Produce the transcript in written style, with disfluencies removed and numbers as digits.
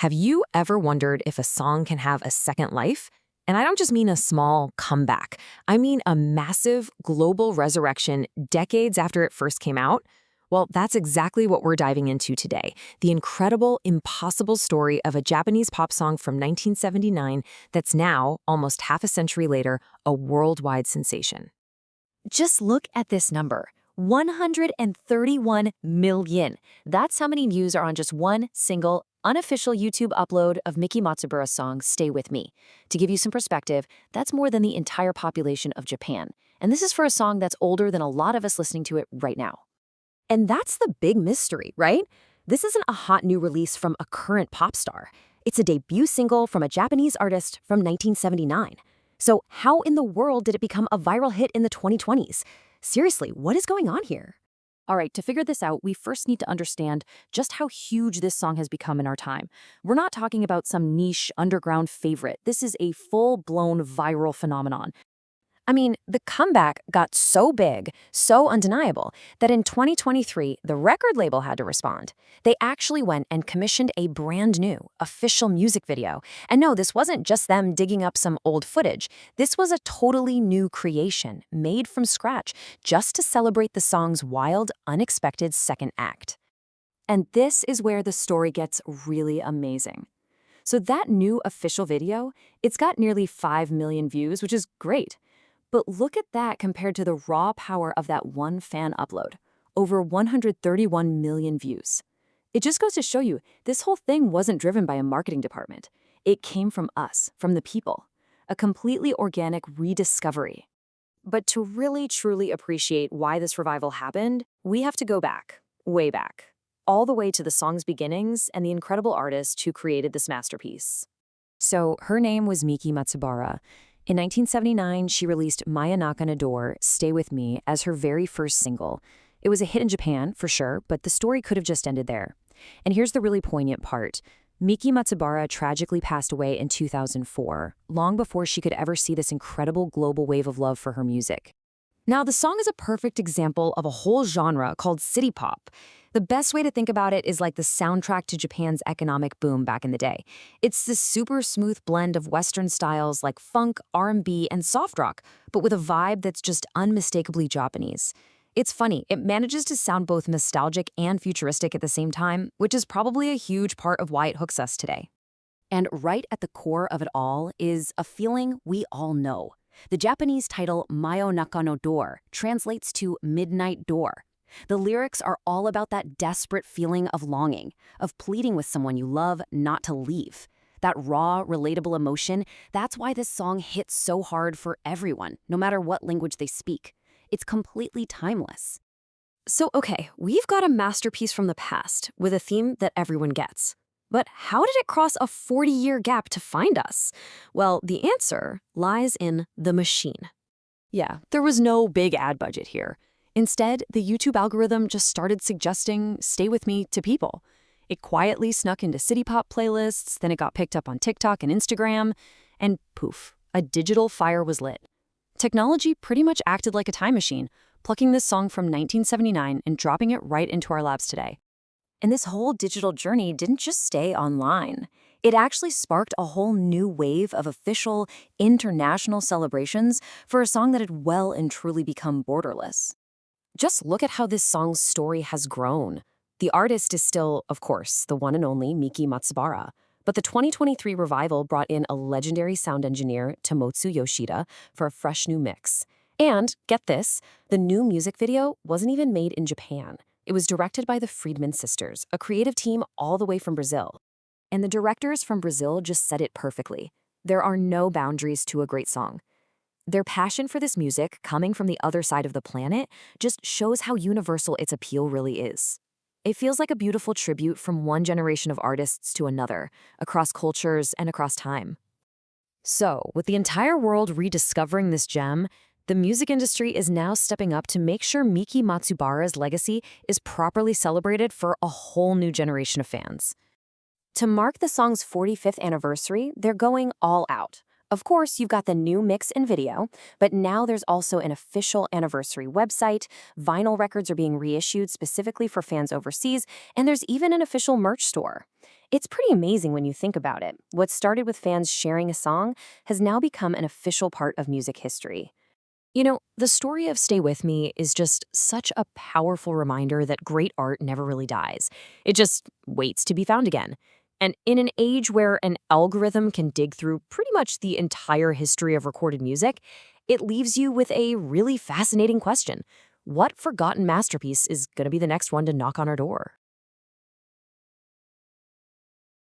Have you ever wondered if a song can have a second life? And I don't just mean a small comeback. I mean a massive global resurrection decades after it first came out. Well, that's exactly what we're diving into today. The incredible, impossible story of a Japanese pop song from 1979 that's now, almost half a century later, a worldwide sensation. Just look at this number, 131 million. That's how many views are on just one single unofficial YouTube upload of Miki Matsubara's song, Stay With Me. To give you some perspective, that's more than the entire population of Japan. And this is for a song that's older than a lot of us listening to it right now. And that's the big mystery, right? This isn't a hot new release from a current pop star. It's a debut single from a Japanese artist from 1979. So how in the world did it become a viral hit in the 2020s? Seriously, what is going on here? All right, to figure this out, we first need to understand just how huge this song has become in our time. We're not talking about some niche underground favorite. This is a full-blown viral phenomenon. I mean, the comeback got so big, so undeniable, that in 2023, the record label had to respond. They actually went and commissioned a brand new, official music video. And no, this wasn't just them digging up some old footage. This was a totally new creation, made from scratch, just to celebrate the song's wild, unexpected second act. And this is where the story gets really amazing. So that new official video, it's got nearly 5 million views, which is great. But look at that compared to the raw power of that one fan upload. Over 131 million views. It just goes to show you, this whole thing wasn't driven by a marketing department. It came from us, from the people. A completely organic rediscovery. But to really, truly appreciate why this revival happened, we have to go back, way back, all the way to the song's beginnings and the incredible artist who created this masterpiece. So her name was Miki Matsubara. In 1979, she released Mayonaka no Door, Stay With Me, as her very first single. It was a hit in Japan, for sure, but the story could have just ended there. And here's the really poignant part. Miki Matsubara tragically passed away in 2004, long before she could ever see this incredible global wave of love for her music. Now, the song is a perfect example of a whole genre called city pop. The best way to think about it is like the soundtrack to Japan's economic boom back in the day. It's this super smooth blend of Western styles like funk, R&B, and soft rock, but with a vibe that's just unmistakably Japanese. It's funny, it manages to sound both nostalgic and futuristic at the same time, which is probably a huge part of why it hooks us today. And right at the core of it all is a feeling we all know. The Japanese title Mayonaka no Door translates to midnight door. The lyrics are all about that desperate feeling of longing, of pleading with someone you love not to leave. That raw, relatable emotion, that's why this song hits so hard for everyone, no matter what language they speak. It's completely timeless. So, okay, we've got a masterpiece from the past with a theme that everyone gets. But how did it cross a 40-year gap to find us? Well, the answer lies in the machine. Yeah, there was no big ad budget here. Instead, the YouTube algorithm just started suggesting Stay With Me to people. It quietly snuck into city pop playlists, then it got picked up on TikTok and Instagram, and poof, a digital fire was lit. Technology pretty much acted like a time machine, plucking this song from 1979 and dropping it right into our laps today. And this whole digital journey didn't just stay online. It actually sparked a whole new wave of official, international celebrations for a song that had well and truly become borderless. Just look at how this song's story has grown. The artist is still, of course, the one and only Miki Matsubara, but the 2023 revival brought in a legendary sound engineer, Tomotsu Yoshida, for a fresh new mix. And, get this, the new music video wasn't even made in Japan. It was directed by the Friedman sisters, a creative team all the way from Brazil. And the directors from Brazil just said it perfectly. There are no boundaries to a great song. Their passion for this music, coming from the other side of the planet, just shows how universal its appeal really is. It feels like a beautiful tribute from one generation of artists to another, across cultures and across time. So, with the entire world rediscovering this gem, the music industry is now stepping up to make sure Miki Matsubara's legacy is properly celebrated for a whole new generation of fans. To mark the song's 45th anniversary, they're going all out. Of course, you've got the new mix and video, but now there's also an official anniversary website, vinyl records are being reissued specifically for fans overseas, and there's even an official merch store. It's pretty amazing when you think about it. What started with fans sharing a song has now become an official part of music history. The story of Stay With Me is just such a powerful reminder that great art never really dies. It just waits to be found again. And in an age where an algorithm can dig through pretty much the entire history of recorded music, it leaves you with a really fascinating question. What forgotten masterpiece is going to be the next one to knock on our door?